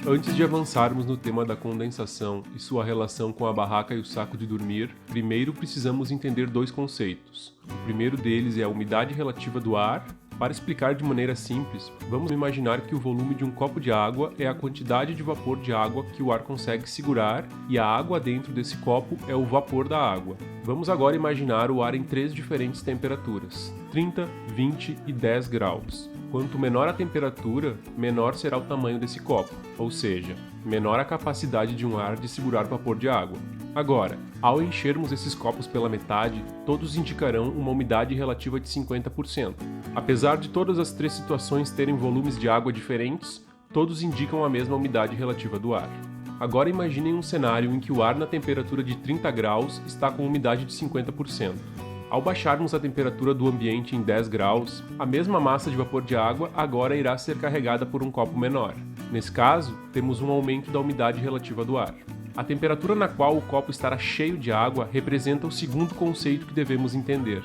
Antes de avançarmos no tema da condensação e sua relação com a barraca e o saco de dormir, primeiro precisamos entender dois conceitos. O primeiro deles é a umidade relativa do ar. Para explicar de maneira simples, vamos imaginar que o volume de um copo de água é a quantidade de vapor de água que o ar consegue segurar e a água dentro desse copo é o vapor da água. Vamos agora imaginar o ar em três diferentes temperaturas: 30, 20 e 10 graus. Quanto menor a temperatura, menor será o tamanho desse copo, ou seja, menor a capacidade de um ar de segurar vapor de água. Agora, ao enchermos esses copos pela metade, todos indicarão uma umidade relativa de 50%. Apesar de todas as três situações terem volumes de água diferentes, todos indicam a mesma umidade relativa do ar. Agora imaginem um cenário em que o ar na temperatura de 30 graus está com umidade de 50%. Ao baixarmos a temperatura do ambiente em 10 graus, a mesma massa de vapor de água agora irá ser carregada por um copo menor. Nesse caso, temos um aumento da umidade relativa do ar. A temperatura na qual o copo estará cheio de água representa o segundo conceito que devemos entender,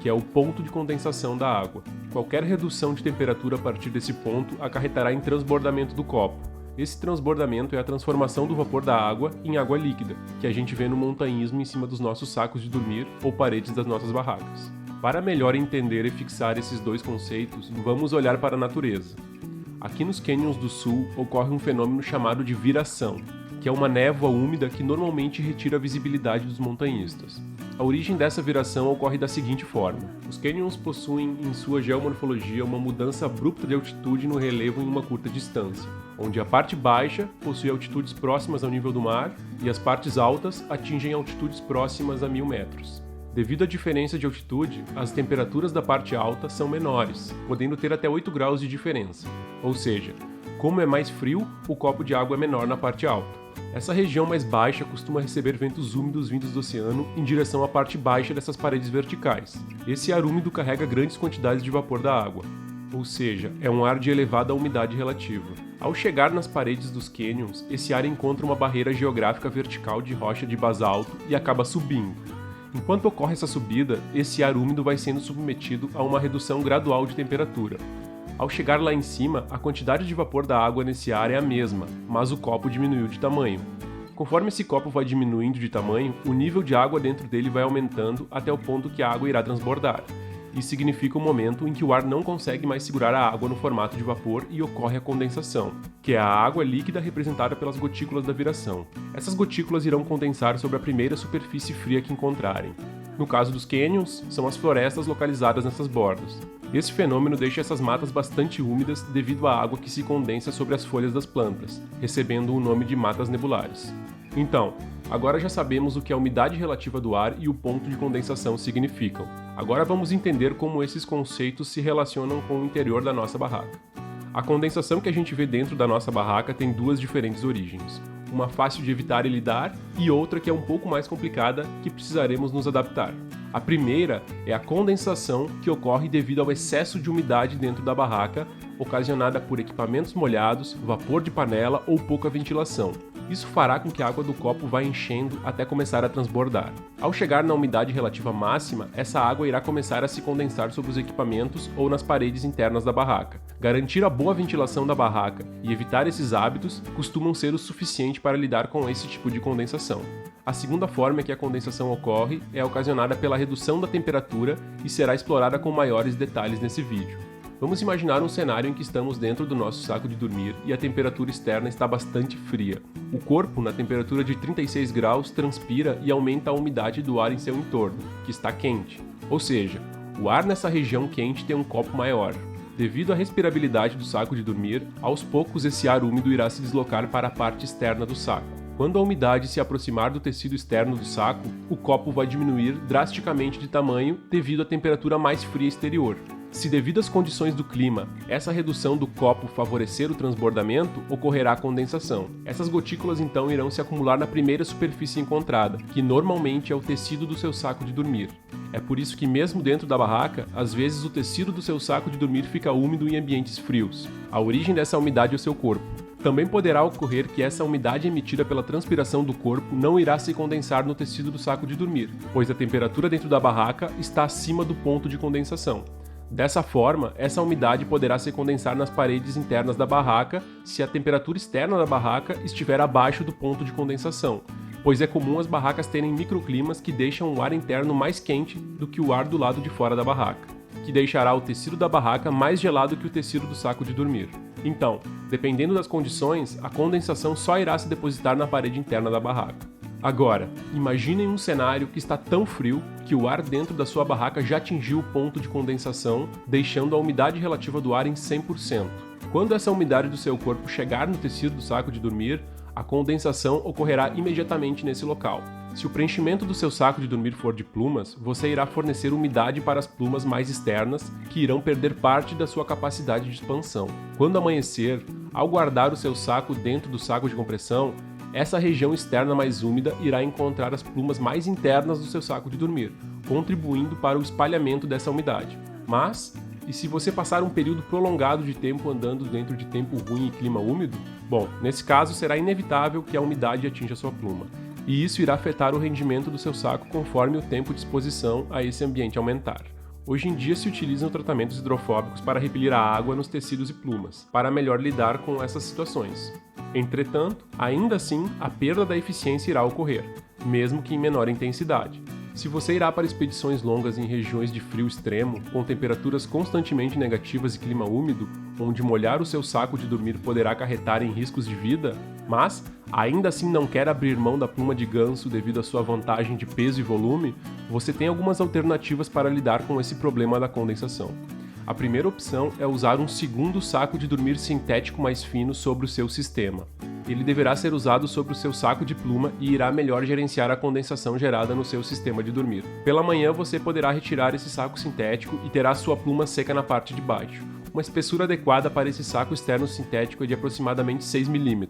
que é o ponto de condensação da água. Qualquer redução de temperatura a partir desse ponto acarretará em transbordamento do copo. Esse transbordamento é a transformação do vapor da água em água líquida, que a gente vê no montanhismo em cima dos nossos sacos de dormir ou paredes das nossas barracas. Para melhor entender e fixar esses dois conceitos, vamos olhar para a natureza. Aqui nos cânions do sul ocorre um fenômeno chamado de viração, que é uma névoa úmida que normalmente retira a visibilidade dos montanhistas. A origem dessa viração ocorre da seguinte forma: os cânions possuem em sua geomorfologia uma mudança abrupta de altitude no relevo em uma curta distância, onde a parte baixa possui altitudes próximas ao nível do mar e as partes altas atingem altitudes próximas a 1000 metros. Devido à diferença de altitude, as temperaturas da parte alta são menores, podendo ter até 8 graus de diferença. Ou seja, como é mais frio, o copo de água é menor na parte alta. Essa região mais baixa costuma receber ventos úmidos vindos do oceano em direção à parte baixa dessas paredes verticais. Esse ar úmido carrega grandes quantidades de vapor da água, ou seja, é um ar de elevada umidade relativa. Ao chegar nas paredes dos cânions, esse ar encontra uma barreira geográfica vertical de rocha de basalto e acaba subindo. Enquanto ocorre essa subida, esse ar úmido vai sendo submetido a uma redução gradual de temperatura. Ao chegar lá em cima, a quantidade de vapor da água nesse ar é a mesma, mas o copo diminuiu de tamanho. Conforme esse copo vai diminuindo de tamanho, o nível de água dentro dele vai aumentando até o ponto que a água irá transbordar. Isso significa o momento em que o ar não consegue mais segurar a água no formato de vapor e ocorre a condensação, que é a água líquida representada pelas gotículas da viração. Essas gotículas irão condensar sobre a primeira superfície fria que encontrarem. No caso dos cânions, são as florestas localizadas nessas bordas. Esse fenômeno deixa essas matas bastante úmidas devido à água que se condensa sobre as folhas das plantas, recebendo o nome de matas nebulares. Então, agora já sabemos o que a umidade relativa do ar e o ponto de condensação significam. Agora vamos entender como esses conceitos se relacionam com o interior da nossa barraca. A condensação que a gente vê dentro da nossa barraca tem duas diferentes origens. Uma fácil de evitar e lidar, e outra que é um pouco mais complicada, que precisaremos nos adaptar. A primeira é a condensação, que ocorre devido ao excesso de umidade dentro da barraca, ocasionada por equipamentos molhados, vapor de panela ou pouca ventilação. Isso fará com que a água do copo vá enchendo até começar a transbordar. Ao chegar na umidade relativa máxima, essa água irá começar a se condensar sobre os equipamentos ou nas paredes internas da barraca. Garantir a boa ventilação da barraca e evitar esses hábitos costumam ser o suficiente para lidar com esse tipo de condensação. A segunda forma que a condensação ocorre é ocasionada pela redução da temperatura e será explorada com maiores detalhes nesse vídeo. Vamos imaginar um cenário em que estamos dentro do nosso saco de dormir e a temperatura externa está bastante fria. O corpo, na temperatura de 36 graus, transpira e aumenta a umidade do ar em seu entorno, que está quente. Ou seja, o ar nessa região quente tem um copo maior. Devido à respirabilidade do saco de dormir, aos poucos esse ar úmido irá se deslocar para a parte externa do saco. Quando a umidade se aproximar do tecido externo do saco, o copo vai diminuir drasticamente de tamanho devido à temperatura mais fria exterior. Se devido às condições do clima, essa redução do copo favorecer o transbordamento, ocorrerá a condensação. Essas gotículas então irão se acumular na primeira superfície encontrada, que normalmente é o tecido do seu saco de dormir. É por isso que mesmo dentro da barraca, às vezes o tecido do seu saco de dormir fica úmido em ambientes frios. A origem dessa umidade é o seu corpo. Também poderá ocorrer que essa umidade emitida pela transpiração do corpo não irá se condensar no tecido do saco de dormir, pois a temperatura dentro da barraca está acima do ponto de condensação. Dessa forma, essa umidade poderá se condensar nas paredes internas da barraca se a temperatura externa da barraca estiver abaixo do ponto de condensação, pois é comum as barracas terem microclimas que deixam o ar interno mais quente do que o ar do lado de fora da barraca, que deixará o tecido da barraca mais gelado que o tecido do saco de dormir. Então, dependendo das condições, a condensação só irá se depositar na parede interna da barraca. Agora, imaginem um cenário que está tão frio que o ar dentro da sua barraca já atingiu o ponto de condensação, deixando a umidade relativa do ar em 100%. Quando essa umidade do seu corpo chegar no tecido do saco de dormir, a condensação ocorrerá imediatamente nesse local. Se o preenchimento do seu saco de dormir for de plumas, você irá fornecer umidade para as plumas mais externas, que irão perder parte da sua capacidade de expansão. Quando amanhecer, ao guardar o seu saco dentro do saco de compressão, essa região externa mais úmida irá encontrar as plumas mais internas do seu saco de dormir, contribuindo para o espalhamento dessa umidade. Mas, e se você passar um período prolongado de tempo andando dentro de tempo ruim e clima úmido? Bom, nesse caso será inevitável que a umidade atinja sua pluma, e isso irá afetar o rendimento do seu saco conforme o tempo de exposição a esse ambiente aumentar. Hoje em dia se utilizam tratamentos hidrofóbicos para repelir a água nos tecidos e plumas, para melhor lidar com essas situações. Entretanto, ainda assim, a perda da eficiência irá ocorrer, mesmo que em menor intensidade. Se você irá para expedições longas em regiões de frio extremo, com temperaturas constantemente negativas e clima úmido, onde molhar o seu saco de dormir poderá acarretar em riscos de vida, mas ainda assim não quer abrir mão da pluma de ganso devido à sua vantagem de peso e volume, você tem algumas alternativas para lidar com esse problema da condensação. A primeira opção é usar um segundo saco de dormir sintético mais fino sobre o seu sistema. Ele deverá ser usado sobre o seu saco de pluma e irá melhor gerenciar a condensação gerada no seu sistema de dormir. Pela manhã você poderá retirar esse saco sintético e terá sua pluma seca na parte de baixo. Uma espessura adequada para esse saco externo sintético é de aproximadamente 6 mm.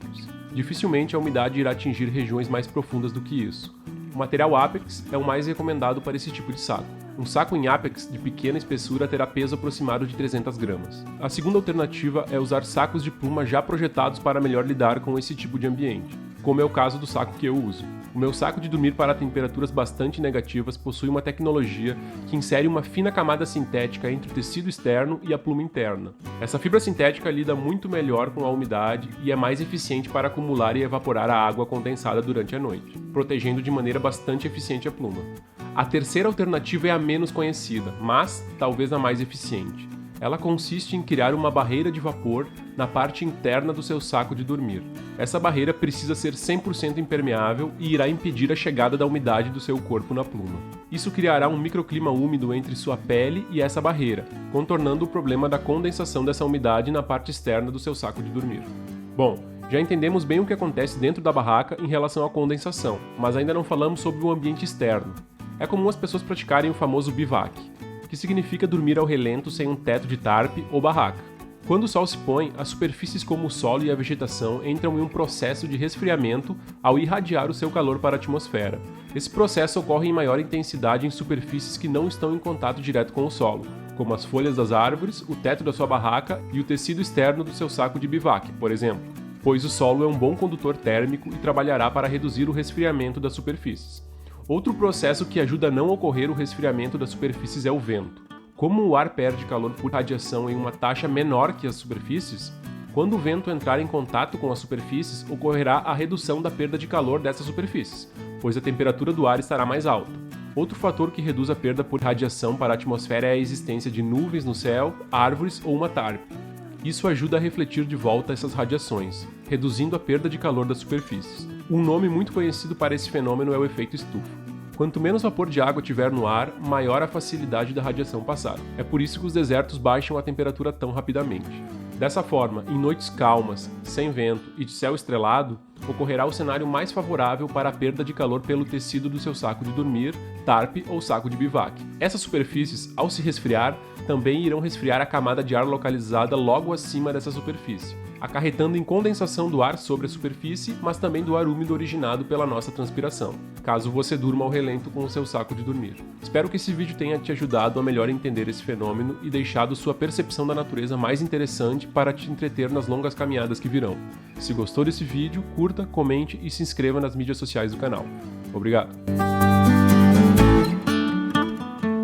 Dificilmente a umidade irá atingir regiões mais profundas do que isso. O material Apex é o mais recomendado para esse tipo de saco. Um saco em Apex de pequena espessura terá peso aproximado de 300 gramas. A segunda alternativa é usar sacos de pluma já projetados para melhor lidar com esse tipo de ambiente, como é o caso do saco que eu uso. O meu saco de dormir para temperaturas bastante negativas possui uma tecnologia que insere uma fina camada sintética entre o tecido externo e a pluma interna. Essa fibra sintética lida muito melhor com a umidade e é mais eficiente para acumular e evaporar a água condensada durante a noite, protegendo de maneira bastante eficiente a pluma. A terceira alternativa é a menos conhecida, mas talvez a mais eficiente. Ela consiste em criar uma barreira de vapor na parte interna do seu saco de dormir. Essa barreira precisa ser 100% impermeável e irá impedir a chegada da umidade do seu corpo na pluma. Isso criará um microclima úmido entre sua pele e essa barreira, contornando o problema da condensação dessa umidade na parte externa do seu saco de dormir. Bom, já entendemos bem o que acontece dentro da barraca em relação à condensação, mas ainda não falamos sobre o ambiente externo. É comum as pessoas praticarem o famoso bivac, que significa dormir ao relento sem um teto de tarpe ou barraca. Quando o sol se põe, as superfícies como o solo e a vegetação entram em um processo de resfriamento ao irradiar o seu calor para a atmosfera. Esse processo ocorre em maior intensidade em superfícies que não estão em contato direto com o solo, como as folhas das árvores, o teto da sua barraca e o tecido externo do seu saco de bivac, por exemplo, pois o solo é um bom condutor térmico e trabalhará para reduzir o resfriamento das superfícies. Outro processo que ajuda a não ocorrer o resfriamento das superfícies é o vento. Como o ar perde calor por radiação em uma taxa menor que as superfícies, quando o vento entrar em contato com as superfícies, ocorrerá a redução da perda de calor dessas superfícies, pois a temperatura do ar estará mais alta. Outro fator que reduz a perda por radiação para a atmosfera é a existência de nuvens no céu, árvores ou uma tarpe. Isso ajuda a refletir de volta essas radiações, reduzindo a perda de calor das superfícies. Um nome muito conhecido para esse fenômeno é o efeito estufa. Quanto menos vapor de água tiver no ar, maior a facilidade da radiação passar. É por isso que os desertos baixam a temperatura tão rapidamente. Dessa forma, em noites calmas, sem vento e de céu estrelado, ocorrerá o cenário mais favorável para a perda de calor pelo tecido do seu saco de dormir, tarpe ou saco de bivac. Essas superfícies, ao se resfriar, também irão resfriar a camada de ar localizada logo acima dessa superfície, acarretando em condensação do ar sobre a superfície, mas também do ar úmido originado pela nossa transpiração, caso você durma ao relento com o seu saco de dormir. Espero que esse vídeo tenha te ajudado a melhor entender esse fenômeno e deixado sua percepção da natureza mais interessante para te entreter nas longas caminhadas que virão. Se gostou desse vídeo, curta, comente e se inscreva nas mídias sociais do canal. Obrigado!